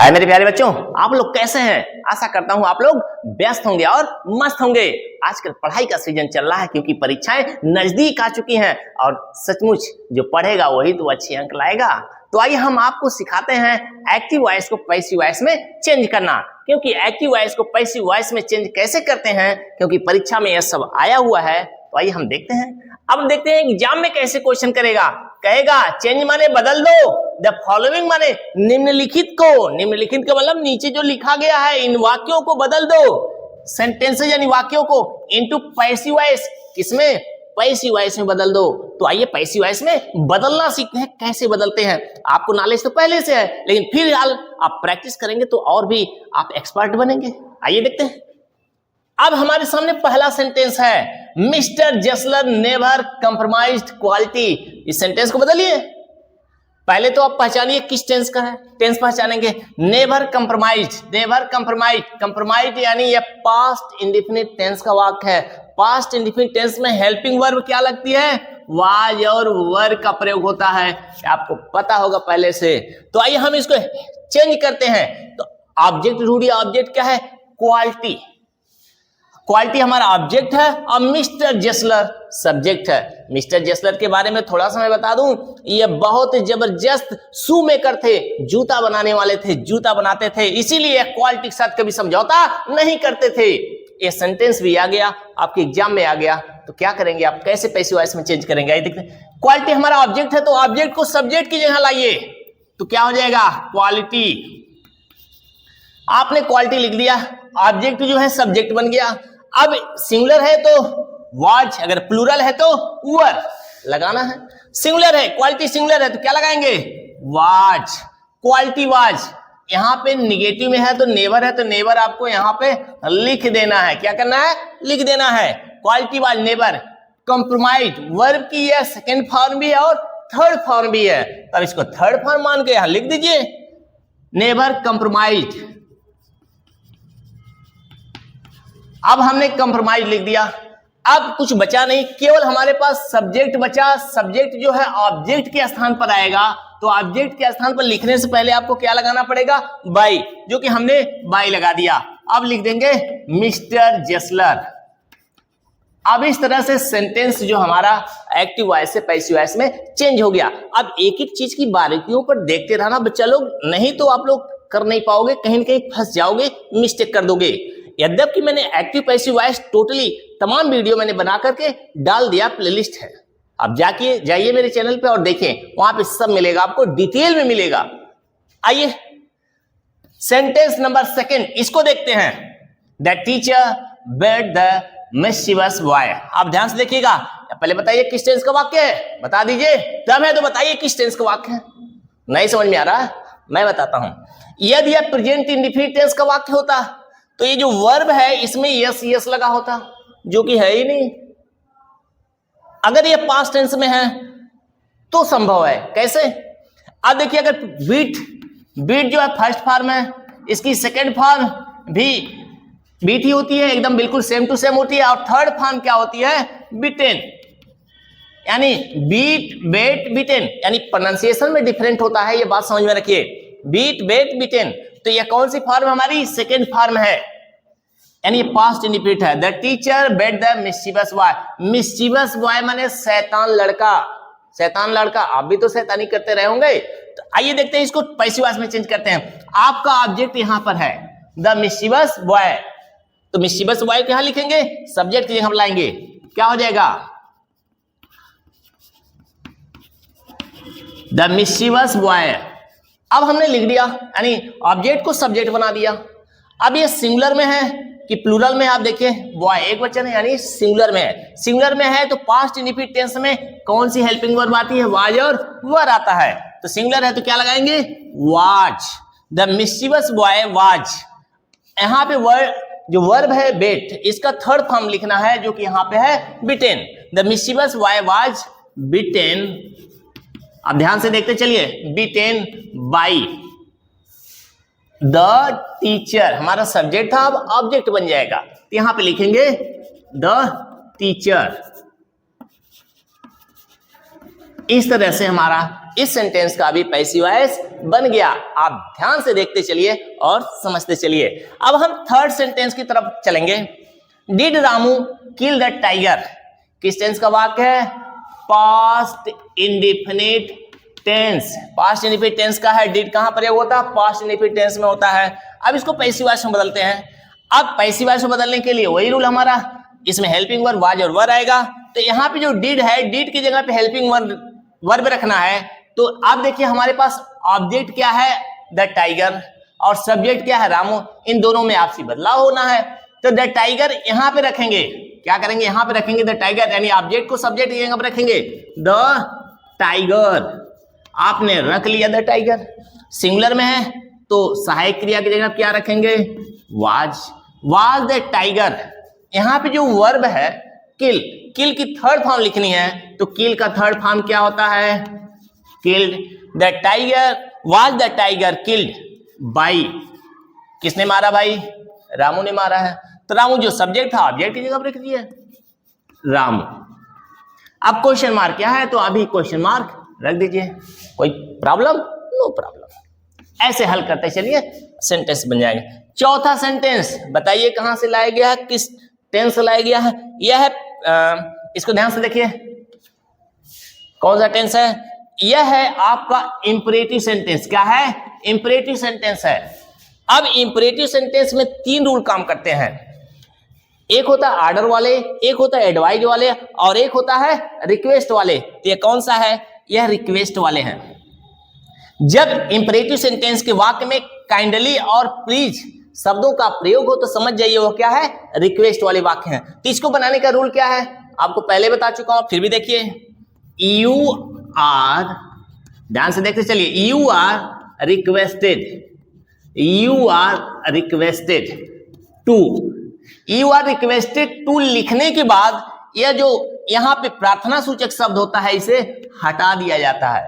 हाय मेरे प्यारे बच्चों, आप लोग कैसे हैं? आशा करता हूं आप लोग व्यस्त होंगे और मस्त होंगे। आजकल पढ़ाई का सीजन चल रहा है क्योंकि परीक्षाएं नजदीक आ चुकी हैं और सचमुच जो पढ़ेगा वही तो अच्छे अंक लाएगा। तो आइए हम आपको सिखाते हैं एक्टिव वॉइस को पैसिव वॉइस में चेंज करना। क्योंकि एक्टिव वॉइस को पैसिव वॉइस में चेंज कैसे करते हैं, क्योंकि परीक्षा में यह सब आया हुआ है। तो आइए हम देखते हैं। अब देखते हैं एग्जाम में कैसे क्वेश्चन करेगा। कहेगा चेंज माने बदल दो, द फॉलोइंग माने निम्नलिखित को, निम्नलिखित का मतलब नीचे जो लिखा गया है इन वाक्यों को बदल दो, सेंटेंसेस यानी वाक्यों को इनटू पैसिव वॉइस, किसमें? पैसिव वॉइस में बदल दो। तो आइए पैसिव वॉइस में बदलना सीखते हैं, कैसे बदलते हैं। आपको नॉलेज तो पहले से है, लेकिन फिलहाल आप प्रैक्टिस करेंगे तो और भी आप एक्सपर्ट बनेंगे। आइए देखते हैं। अब हमारे सामने पहला सेंटेंस है, मिस्टर जसलर नेवर कंप्रोमाइज्ड क्वालिटी। इस सेंटेंस को बदलिए। पहले तो आप पहचानिए किस टेंस का है, टेंस पहचानेंगे। Never compromised, never compromised, compromised यानी यह पास्ट इंडेफिनिट टेंस का वाक्य है। पास्ट इंडेफिनिट टेंस में हेल्पिंग वर्ब क्या लगती है? वाज और वर का प्रयोग होता है, आपको पता होगा पहले से। तो आइए हम इसको चेंज करते हैं। तो ऑब्जेक्ट ढूंढिए, ऑब्जेक्ट क्या है? क्वालिटी। क्वालिटी हमारा ऑब्जेक्ट है और मिस्टर जसलर सब्जेक्ट है। मिस्टर जसलर के बारे में थोड़ा सा मैं बता दूं, ये बहुत जबरदस्त शू मेकर थे, जूता बनाने वाले थे, जूता बनाते थे, इसीलिए क्वालिटी के साथ कभी समझौता नहीं करते थे। ये सेंटेंस भी आ गया, आपके एग्जाम में आ गया। तो क्या करेंगे आप, कैसे पैसिव वॉइस में चेंज करेंगे? आइए देखते हैं। क्वालिटी हमारा ऑब्जेक्ट है तो ऑब्जेक्ट को सब्जेक्ट की जगह लाइए, तो क्या हो जाएगा? क्वालिटी। आपने क्वालिटी लिख दिया, ऑब्जेक्ट जो है सब्जेक्ट बन गया। अब सिंगुलर है तो वाज, अगर प्लूरल है तो वर लगाना है। सिंगुलर है, क्वालिटी सिंगुलर है तो क्या लगाएंगे? Was, quality was. यहां पे निगेटिव में है तो नेवर है, तो नेवर आपको यहां पे लिख देना है। क्या करना है? लिख देना है। Quality was never compromise, verb की यह सेकेंड फॉर्म भी है और थर्ड फॉर्म भी है, तब इसको थर्ड फॉर्म मान के यहां लिख दीजिए, नेवर कंप्रोमाइज। अब हमने कंप्रोमाइज लिख दिया। अब कुछ बचा नहीं, केवल हमारे पास सब्जेक्ट बचा। सब्जेक्ट जो है ऑब्जेक्ट के स्थान पर आएगा, तो ऑब्जेक्ट के स्थान पर लिखने से पहले आपको क्या लगाना पड़ेगा? बाई, जो कि हमने बाई लगा दिया। अब लिख देंगे मिस्टर जसलर। अब इस तरह से सेंटेंस जो हमारा एक्टिव वॉइस से पैसिव वॉइस में चेंज हो गया। अब एक एक चीज की बारीकियों पर देखते रहना बच्चा लोग, नहीं तो आप लोग कर नहीं पाओगे, कहीं न कहीं फंस जाओगे, मिस्टेक कर दोगे। यद्यपि मैंने एक्टिव पैसिव वॉइस टोटली तमाम वीडियो मैंने बना करके डाल दिया, प्लेलिस्ट है, आप जाइए मेरे चैनल पे और देखें, वहां पे सब मिलेगा, आपको डिटेल में मिलेगा। आइए सेंटेंस नंबर सेकंड, इसको देखते हैं। The teacher beat the mischievous boy. आप ध्यान से देखिएगा। पहले बताइए किस टेंस का वाक्य है, बता दीजिए। तब है तो बताइए किस टेंस का वाक्य है। नहीं समझ में आ रहा, मैं बताता हूं। यदि यह प्रेजेंट इंडेफिनिट टेंस का वाक्य होता तो ये जो वर्ब है इसमें यस यस लगा होता, जो कि है ही नहीं। अगर ये पास्ट टेंस में है तो संभव है। कैसे? अब देखिए, अगर बीट जो है फर्स्ट फॉर्म है, इसकी सेकंड फॉर्म भी बीट ही होती है, एकदम बिल्कुल सेम टू सेम होती है। और थर्ड फॉर्म क्या होती है? बिटेन, यानी बीट बेट बिटेन, यानी प्रोनाउंसिएशन में डिफरेंट होता है, ये बात समझ में रखिए। बीट बेट बिटेन, तो ये कौन सी फॉर्म? हमारी सेकेंड फॉर्म है, यानी पास्ट इंडेफिनिट है। The teacher beat the mischievous boy. Mischievous boy माने शैतान लड़का, शैतान लड़का। आप भी तो शैतानी करते रहे होंगे। तो आइए देखते हैं, इसको पैसिव वॉइस में चेंज करते हैं। आपका ऑब्जेक्ट यहां पर है द मिस्चीवस बॉय, तो मिस्चीवस बॉय को यहां लिखेंगे, सब्जेक्ट की जगह लाएंगे, क्या हो जाएगा? The mischievous boy. अब हमने लिख दिया, यानी ऑब्जेक्ट को सब्जेक्ट बना दिया। अब ये सिंगुलर में है कि प्लूरल में? आप देखिए, बॉय एक वचन है, यानी सिंगुलर में है। सिंगुलर में है तो पास्ट इंडेफिनिट टेंस में कौन सी हेल्पिंग वर्ब आती है? वाज और वर आता है। तो सिंगुलर है तो क्या लगाएंगे? Was. The mischievous boy was. यहां पे जो वर्ब है बेट, इसका थर्ड फॉर्म लिखना है, जो कि यहां पे है बिटेन। द मिस्चीवस बॉय वाज बिटेन। अब ध्यान से देखते चलिए, बिटेन बाई द टीचर। हमारा सब्जेक्ट था, अब ऑब्जेक्ट बन जाएगा, तो यहां पे लिखेंगे द टीचर। इस तरह से हमारा इस सेंटेंस का भी पैसिव वॉइस बन गया। आप ध्यान से देखते चलिए और समझते चलिए। अब हम थर्ड सेंटेंस की तरफ चलेंगे। Did Ramu kill the tiger, किस टेंस का वाक्य है? Past indefinite tense. Past indefinite tense का है। डिड कहां प्रयोग होता है? पास्ट इंडेफिनिट टेंस में होता है। अब इसको पैसिव वॉइस में बदलते हैं। अब पैसिव वॉइस में बदलने के लिए वही रूल हमारा, इसमें हेल्पिंग वर्ब वाज और वर आएगा। तो यहाँ पे जो डिड है, डिड की जगह पे हेल्पिंग वर्ब रखना है। तो आप देखिए हमारे पास ऑब्जेक्ट क्या है? द टाइगर, और सब्जेक्ट क्या है? रामू। इन दोनों में आपसी बदलाव होना है। तो द टाइगर यहाँ पे रखेंगे, क्या करेंगे? यहाँ पे रखेंगे द टाइगर, यानी ऑब्जेक्ट को सब्जेक्ट की जगह पे रखेंगे द टाइगर। आपने रख लिया द टाइगर। सिंगुलर में है तो सहायक क्रिया की जगह क्या रखेंगे? Was the tiger. यहाँ पे जो वर्ब है किल, किल की थर्ड फॉर्म लिखनी है, तो किल का थर्ड फॉर्म क्या होता है? Killed. The tiger, was the tiger killed by, किसने मारा भाई? रामू ने मारा है। तो रामू जो सब्जेक्ट था ऑब्जेक्ट की जगह पर रख दिया रामू। अब क्वेश्चन मार्क क्या है? तो अभी क्वेश्चन मार्क रख दीजिए। कोई प्रॉब्लम? No problem. ऐसे हल करते चलिए, सेंटेंस बन जाएंगे। चौथा सेंटेंस बताइए कहां से लाया गया है, किस टेंस से लाया गया है? यह है, इसको ध्यान से देखिए, कौन सा टेंस है? यह है आपका इंपरेटिव सेंटेंस। क्या है? इंपरेटिव सेंटेंस है। अब इंपरेटिव सेंटेंस में 3 रूल काम करते हैं। एक होता है ऑर्डर वाले, एक होता है एडवाइज वाले, और एक होता है रिक्वेस्ट वाले। तो ये कौन सा है? यह रिक्वेस्ट वाले हैं। जब इंपरेटिव सेंटेंस के वाक्य में काइंडली और प्लीज शब्दों का प्रयोग हो तो समझ जाइए वो क्या है? रिक्वेस्ट वाले वाक्य हैं। तो इसको बनाने का रूल क्या है? आपको पहले बता चुका हूं, फिर भी देखिए। यू आर, ध्यान से देखते चलिए, you are requested, you are requested to. You are requested to लिखने के बाद यह जो यहां पे प्रार्थना सूचक शब्द होता है इसे हटा दिया जाता है,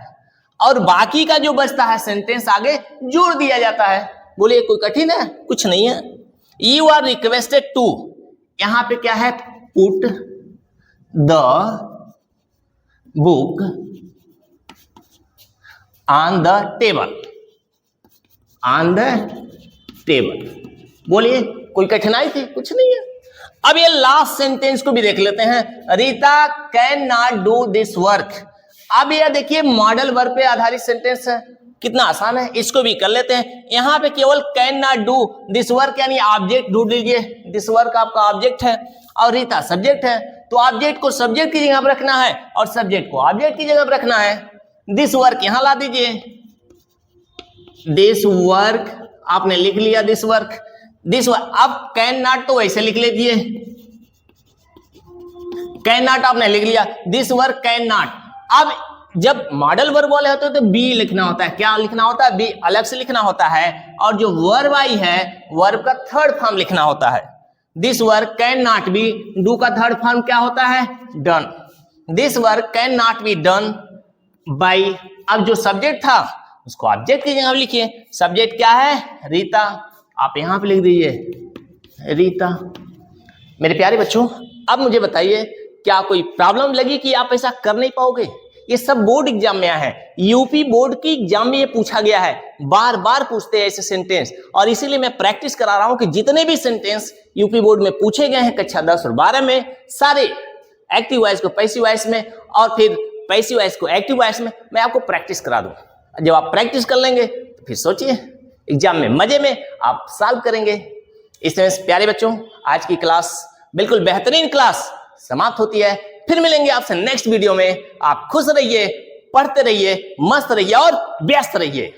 और बाकी का जो बचता है सेंटेंस आगे जोड़ दिया जाता है। बोलिए कोई कठिन है? कुछ नहीं है। यू आर रिक्वेस्टेड टू, यहां पे क्या है? Put the book on the table, on the table. बोलिए कोई कठिनाई थी? कुछ नहीं है। अब ये लास्ट सेंटेंस को भी देख लेते हैं। Rita can not do this work. अब यह देखिए मॉडल वर्ब पे आधारित सेंटेंस है, कितना आसान है। इसको भी कर लेते हैं। यहां पे केवल can not do this work यानी ऑब्जेक्ट ढूंढ लीजिए। दिस वर्क आपका ऑब्जेक्ट है और रीता सब्जेक्ट है, तो ऑब्जेक्ट को सब्जेक्ट की जगह पर रखना है और सब्जेक्ट को ऑब्जेक्ट की जगह पर रखना है। दिस वर्क यहां ला दीजिए। दिस वर्क आपने लिख लिया, दिस वर्क, दिस वर्क। अब कैन नॉट तो वैसे लिख लीजिए, कैन नॉट आपने लिख लिया, दिस वर्क कैन नॉट। अब जब मॉडल वर्ब वाले होते हैं तो बी लिखना होता है। क्या लिखना होता है? बी अलग से लिखना होता है, और जो वर्ब आई है वर्ब का थर्ड फॉर्म लिखना होता है। This work can not be, do का थर्ड फॉर्म क्या होता है? Done. This work can not be done by. अब जो सब्जेक्ट था उसको ऑब्जेक्ट की जगह लिखिए। सब्जेक्ट क्या है? रीता। आप यहां पे लिख दीजिए रीता। मेरे प्यारे बच्चों, अब मुझे बताइए क्या कोई प्रॉब्लम लगी कि आप ऐसा कर नहीं पाओगे? ये सब बोर्ड एग्जाम में आया है, यूपी बोर्ड की एग्जाम में ये पूछा गया है, बार बार पूछते हैं ऐसे सेंटेंस, और इसीलिए मैं प्रैक्टिस करा रहा हूं कि जितने भी सेंटेंस यूपी बोर्ड में पूछे गए हैं कक्षा 10 और 12 में, सारे एक्टिव वॉइस को पैसिव वॉइस में और फिर पैसिव वॉइस को एक्टिव वॉइस में मैं आपको प्रैक्टिस करा दूं। जब आप प्रैक्टिस कर लेंगे तो फिर सोचिए एग्जाम में मजे में आप सॉल्व करेंगे। इस तरह से प्यारे बच्चों, आज की क्लास बिल्कुल बेहतरीन क्लास समाप्त होती है। फिर मिलेंगे आपसे नेक्स्ट वीडियो में। आप खुश रहिए, पढ़ते रहिए, मस्त रहिए और व्यस्त रहिए।